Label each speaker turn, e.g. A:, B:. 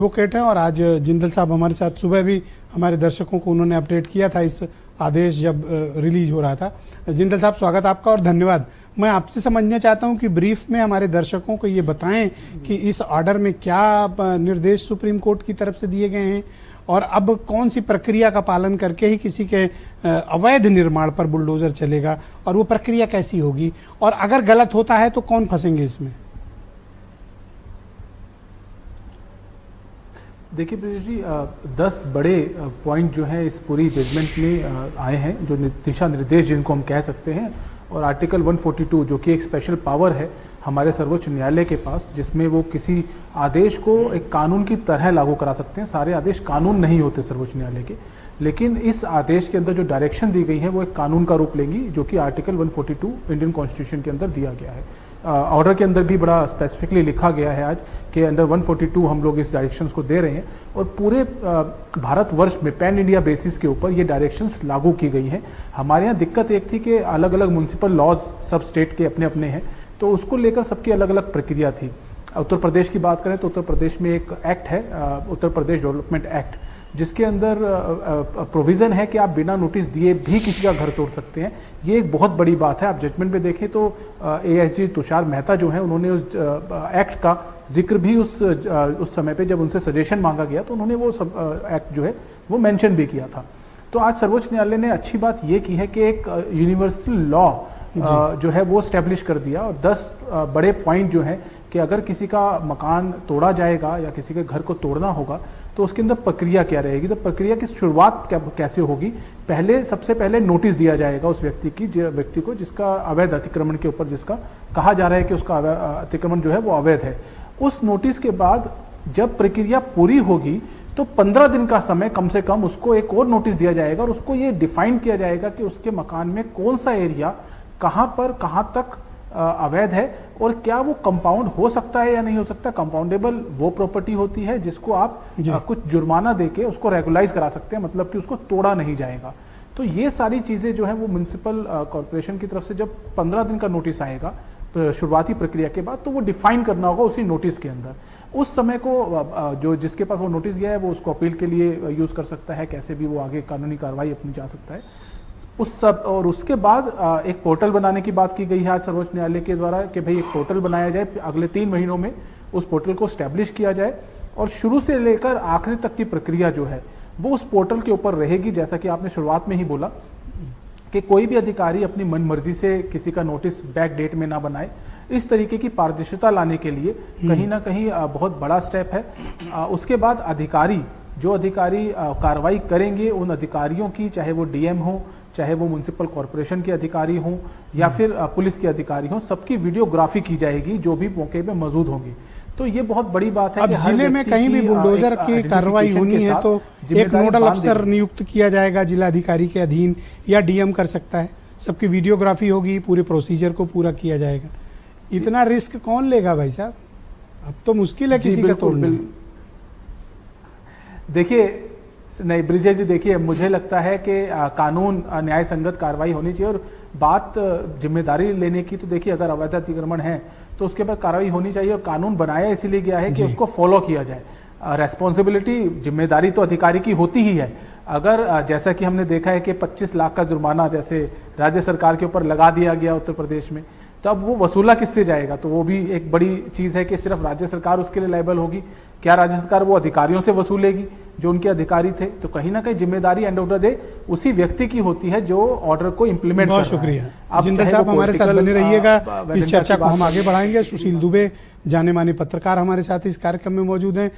A: Advocate हैं और आज जिंदल साहब हमारे साथ सुबह भी हमारे दर्शकों को उन्होंने अपडेट किया था इस आदेश जब रिलीज हो रहा था। जिंदल साहब स्वागत आपका और धन्यवाद। मैं आपसे समझना चाहता हूं कि ब्रीफ में हमारे दर्शकों को ये बताएं कि इस ऑर्डर में क्या निर्देश सुप्रीम कोर्ट की तरफ से दिए गए हैं और अब कौन सी प्रक्रिया का पालन करके ही किसी के अवैध निर्माण पर बुलडोजर चलेगा और वो प्रक्रिया कैसी होगी और अगर गलत होता है तो कौन फंसेंगे इसमें।
B: देखिए ब्रिजेश जी, 10 बड़े पॉइंट जो हैं इस पूरी जजमेंट में आए हैं, जो दिशा निर्देश जिनको हम कह सकते हैं। और आर्टिकल 142 जो कि एक स्पेशल पावर है हमारे सर्वोच्च न्यायालय के पास, जिसमें वो किसी आदेश को एक कानून की तरह लागू करा सकते हैं। सारे आदेश कानून नहीं होते सर्वोच्च न्यायालय के, लेकिन इस आदेश के अंदर जो डायरेक्शन दी गई है वो एक कानून का रूप लेंगी, जो कि आर्टिकल 142 इंडियन कॉन्स्टिट्यूशन के अंदर दिया गया है। ऑर्डर के अंदर भी बड़ा स्पेसिफिकली लिखा गया है आज कि अंडर 142 हम लोग इस डायरेक्शंस को दे रहे हैं और पूरे भारतवर्ष में पैन इंडिया बेसिस के ऊपर ये डायरेक्शंस लागू की गई हैं। हमारे यहाँ दिक्कत एक थी कि अलग अलग म्यूनसिपल लॉज सब स्टेट के अपने अपने हैं, तो उसको लेकर सबकी अलग अलग प्रक्रिया थी। उत्तर प्रदेश की बात करें तो उत्तर प्रदेश में एक एक्ट है, उत्तर प्रदेश डेवलपमेंट एक्ट, जिसके अंदर प्रोविज़न है कि आप बिना नोटिस दिए भी किसी का घर तोड़ सकते हैं। ये एक बहुत बड़ी बात है। आप जजमेंट में देखें तो एएसजी तुषार मेहता जो हैं उन्होंने उस एक्ट का जिक्र भी उस समय पे जब उनसे सजेशन मांगा गया तो उन्होंने वो सब एक्ट जो है वो मेंशन भी किया था। तो आज सर्वोच्च न्यायालय ने अच्छी बात ये की है कि एक यूनिवर्सल लॉ जो है वो स्टैब्लिश कर दिया और 10 बड़े पॉइंट जो हैं कि अगर किसी का मकान तोड़ा जाएगा या किसी के घर को तोड़ना होगा तो उसके अंदर प्रक्रिया क्या रहेगी। तो प्रक्रिया की शुरुआत कैसे होगी, सबसे पहले नोटिस दिया जाएगा उस व्यक्ति को जिसका अवैध अतिक्रमण के ऊपर जिसका कहा जा रहा है कि उसका अतिक्रमण जो है वो अवैध है। उस नोटिस के बाद जब प्रक्रिया पूरी होगी तो 15 दिन का समय कम से कम उसको एक और नोटिस दिया जाएगा और उसको ये डिफाइन किया जाएगा कि उसके मकान में कौन सा एरिया कहां पर कहां तक अवैध है और क्या वो कंपाउंड हो सकता है या नहीं हो सकता। कंपाउंडेबल वो प्रॉपर्टी होती है जिसको आप कुछ जुर्माना देके उसको रेगुलाइज करा सकते हैं, मतलब कि उसको तोड़ा नहीं जाएगा। तो ये सारी चीजें जो है वो म्युनिसिपल कॉर्पोरेशन की तरफ से जब 15 दिन का नोटिस आएगा तो शुरुआती प्रक्रिया के बाद, तो वो डिफाइन करना होगा उसी नोटिस के अंदर। उस समय को जो जिसके पास वो नोटिस गया है वो उसको अपील के लिए यूज कर सकता है, कैसे भी वो आगे कानूनी कार्रवाई अपनी जा सकता है उस सब। और उसके बाद एक पोर्टल बनाने की बात की गई है आज सर्वोच्च न्यायालय के द्वारा कि भाई एक पोर्टल बनाया जाए, अगले 3 महीनों में उस पोर्टल को स्टैब्लिश किया जाए और शुरू से लेकर आखिरी तक की प्रक्रिया जो है वो उस पोर्टल के ऊपर रहेगी। जैसा कि आपने शुरुआत में ही बोला कि कोई भी अधिकारी अपनी मनमर्जी से किसी का नोटिस बैक डेट में ना बनाए। इस तरीके की पारदर्शिता लाने के लिए कहीं ना कहीं बहुत बड़ा स्टेप है। उसके बाद जो अधिकारी कार्रवाई करेंगे उन अधिकारियों की, चाहे वो डीएम हो, चाहे वो म्युनिसिपल कॉर्पोरेशन के अधिकारी हों या फिर पुलिस के अधिकारी हों, सबकी वीडियोग्राफी की जाएगी जो भी मौके पे मौजूद होंगी। तो ये बहुत बड़ी बात है।
A: अब जिले में कहीं भी बुलडोजर की कार्रवाई होनी है तो एक नोडल अफसर नियुक्त किया जाएगा जिला अधिकारी के अधीन या डीएम कर सकता है, सबकी वीडियोग्राफी होगी, पूरे प्रोसीजर को पूरा किया जाएगा। इतना रिस्क कौन लेगा भाई साहब, अब तो मुश्किल है किसी का तोड़ना।
B: देखिए नहीं ब्रिजेश जी, देखिए मुझे लगता है कि कानून न्याय संगत कार्रवाई होनी चाहिए और बात जिम्मेदारी लेने की, तो देखिए अगर अवैध अतिक्रमण है तो उसके बाद कार्रवाई होनी चाहिए और कानून बनाया इसीलिए गया है कि उसको फॉलो किया जाए। रेस्पॉन्सिबिलिटी, जिम्मेदारी तो अधिकारी की होती ही है। अगर जैसा कि हमने देखा है कि 25 लाख का जुर्माना जैसे राज्य सरकार के ऊपर लगा दिया गया उत्तर प्रदेश में, तब वो वसूला किससे जाएगा। तो वो भी एक बड़ी चीज है कि सिर्फ राज्य सरकार उसके लिए लायबल होगी, क्या राज्य सरकार वो अधिकारियों से वसूलेगी जो उनके अधिकारी थे। तो कहीं ना कहीं जिम्मेदारी एंड ऑफ द डे उसी व्यक्ति की होती है जो ऑर्डर को इंप्लीमेंट कर रहा है।
A: बहुत शुक्रिया जिंदल साहब, हमारे साथ बने रहिएगा। इस चर्चा को हम आगे बढ़ाएंगे। सुशील दुबे जाने माने पत्रकार हमारे साथ इस कार्यक्रम में मौजूद हैं।